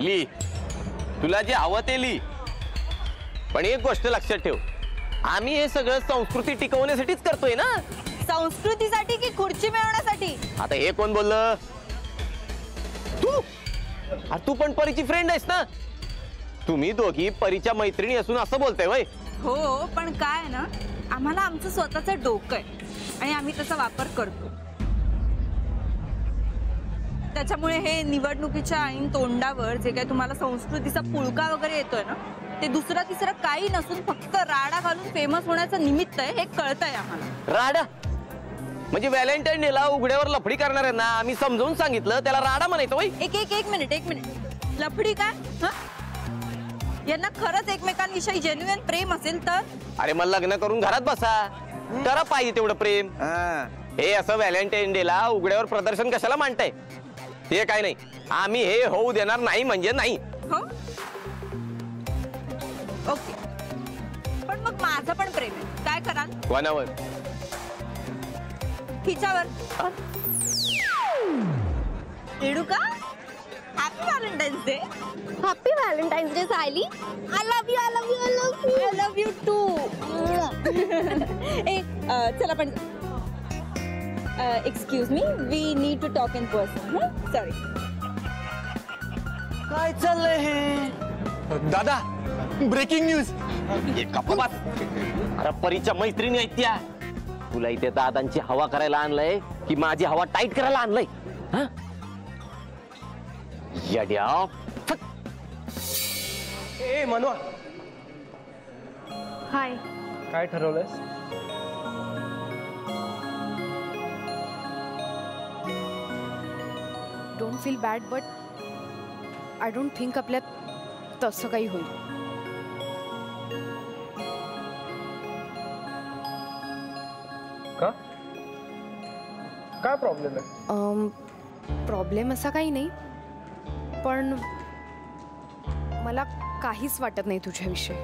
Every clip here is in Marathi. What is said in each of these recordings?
ली, तुला जे हवं ते ली, पण एक गोष्ट लक्षात ठेव, आम्ही हे सगळं संस्कृती टिकवण्यासाठीच करतोय ना. संस्कृतीसाठी की खुर्ची मिळवण्यासाठी? आता हे कोण बोललं? तू. अरे तू पण परीची फ्रेंड आहेस ना. तुम्ही दोघी परीच्या मैत्रिणी असून असं बोलताय वय? हो, पण काय ना, आम्हाला आमचं स्वतःचं डोकं आहे आणि आम्ही त्याचा वापर करतो. त्याच्यामुळे हे निवडणुकीच्या ऐन तोंडावर जे काही तुम्हाला संस्कृतीचा पुळका वगैरे येतोय ना, ते दुसरा तिसरा काही नसून फक्त राडा घालून फेमस होण्याचं निमित्त आहे हे कळतंय आम्हाला. राडा म्हणजे व्हॅलेंटाईन डेला उघड्यावर लफडी करणार आहे ना, आम्ही समजावून सांगितलं त्याला राडा म्हणायचं वय. एक मिनिट लफडी काय? यांना खरंच एकमेकांविषयी जेन्युइन प्रेम असेल तर? अरे मग लग्न करून घरात बसा, करा पाहिजे तेवढं प्रेम. हे असं व्हॅलेंटाईन डेला उघड्यावर प्रदर्शन कशाला मांडताय? ते काय नाही, आम्ही हे होऊ देणार नाही म्हणजे नाही. हो ओके, पण मग माझं पण प्रेम आहे, काय कराल? कोणावर? हिच्यावर. येडू का? Happy Valentine's Day. Happy Valentine's Day Sayali. I love you, I love you, I love you, I love you too. चला पण excuse me, we need to talk in person. Sorry. काय चाललंय हे? दादा, ब्रेकिंग न्यूज. अरे परीच्या मैत्रिणी आहेत त्या. तुला इथे दादांची हवा करायला आणलंय की माझी हवा टाईट करायला आणलंय? येड्या. ए मनवा, हाय. काय ठरवलंयस? Don't feel bad, but I don't think आपल्यात तसं काही होईल. का? काय प्रॉब्लेम आहे? प्रॉब्लेम असा काही नाही, पण मला काहीच वाटत नाही तुझ्याविषयी.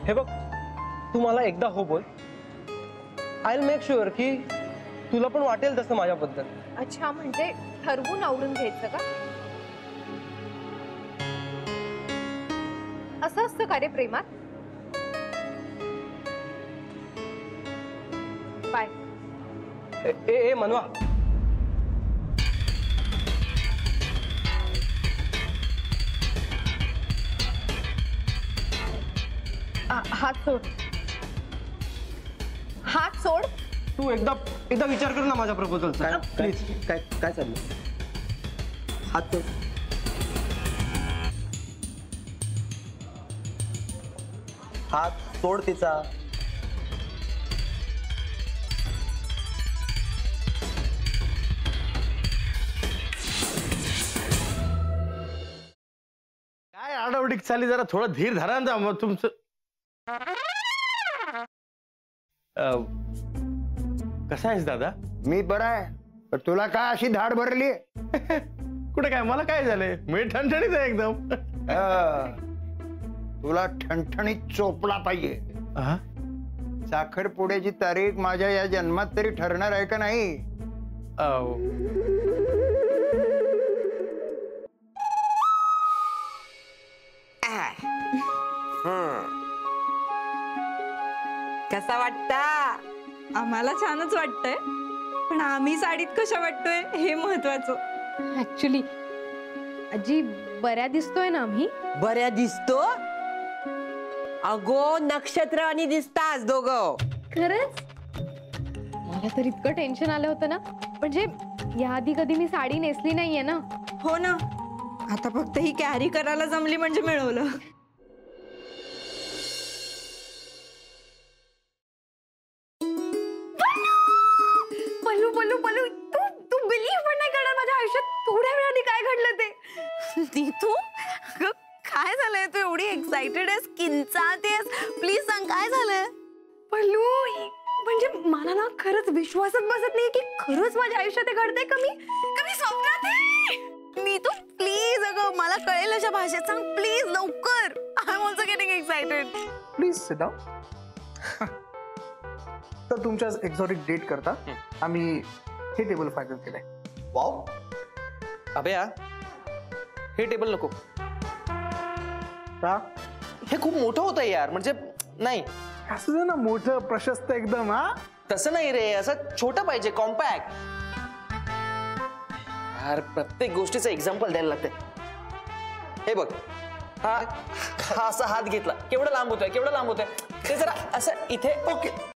हे बघ, तू मला एकदा हो बोल. आय विल मेक शुअर की तुला पण वाटेल तसं माझ्याबद्दल. अच्छा, म्हणजे ठरवून आवडून घ्यायचं का? असं असतं का रे प्रेमात? बाय. ए मनवा, हात सोड, हात सोड. तू एकदा विचार कर ना माझ्या प्रपोजलचा. प्लीज. काय चाललं? हात सोड तिचा. काय आडावडीक चाली, जरा थोडं धीर धरा ना. मग तुमचं कसा आहेस दादा? मी बरा आहे, पण तुला काय अशी धाड भरली? कुठे काय, मला काय झालंय? मी ठणठणीत आहे एकदम. तुला ठणठणीत चोपला पाहिजे. साखरपुड्याची तारीख माझ्या या जन्मात तरी ठरणार आहे का नाही? कसा वाटता? आम्हाला छानच वाटतंय, पण आम्ही साडीत कशा वाटतोय हे महत्वाचं. ऍक्च्युली आजी, बऱ्या दिसतोय ना आम्ही? बऱ्या दिसतो? अगो नक्षत्र आणि दिसतास दोघं. खरंच? मला तर इतकं टेन्शन आलं होतं ना, म्हणजे याआधी कधी मी साडी नेसली नाहीये ना. हो ना, आता फक्त ही कॅरी करायला जमली म्हणजे मिळवलं. पल्लू पल्लू पल्लू, तू बिलीव्ह पण नाही करणार माझ्या आयुष्यात थोड्या वेळाने काय घडलं ते. तू काय झालंय? तू एवढी एक्साइटेड आहेस, किंचाळतेस, प्लीज सांग काय झालंय? पल्लू, म्हणजे मला ना खरंच विश्वासच बसत नाही की खरंच माझ्या आयुष्यात हे घडतंय. कमी स्वप्नात आहे. मी तू प्लीज, अगं मला कळेल अशा भाषेत सांग प्लीज, लवकर. I am also getting excited. Please sit down. तर तुमच्या एक्झॉटिक डेट करता आम्ही हे टेबल फायनल केलंय. वाव. अभ्या, हे टेबल नको. का? हे खूप मोठं होतं यार, म्हणजे नाही. असं दे ना, मोठं प्रशस्त एकदम. हा तसं नाही रे, असं छोटं पाहिजे, कॉम्पॅक्ट. यार प्रत्येक गोष्टीचं एक्झाम्पल द्यायला लागते. हे बघ, हा असा हात घेतला, केवढं लांब होतोय, केवढं लांब होतोय. ते जरा असं इथे. ओके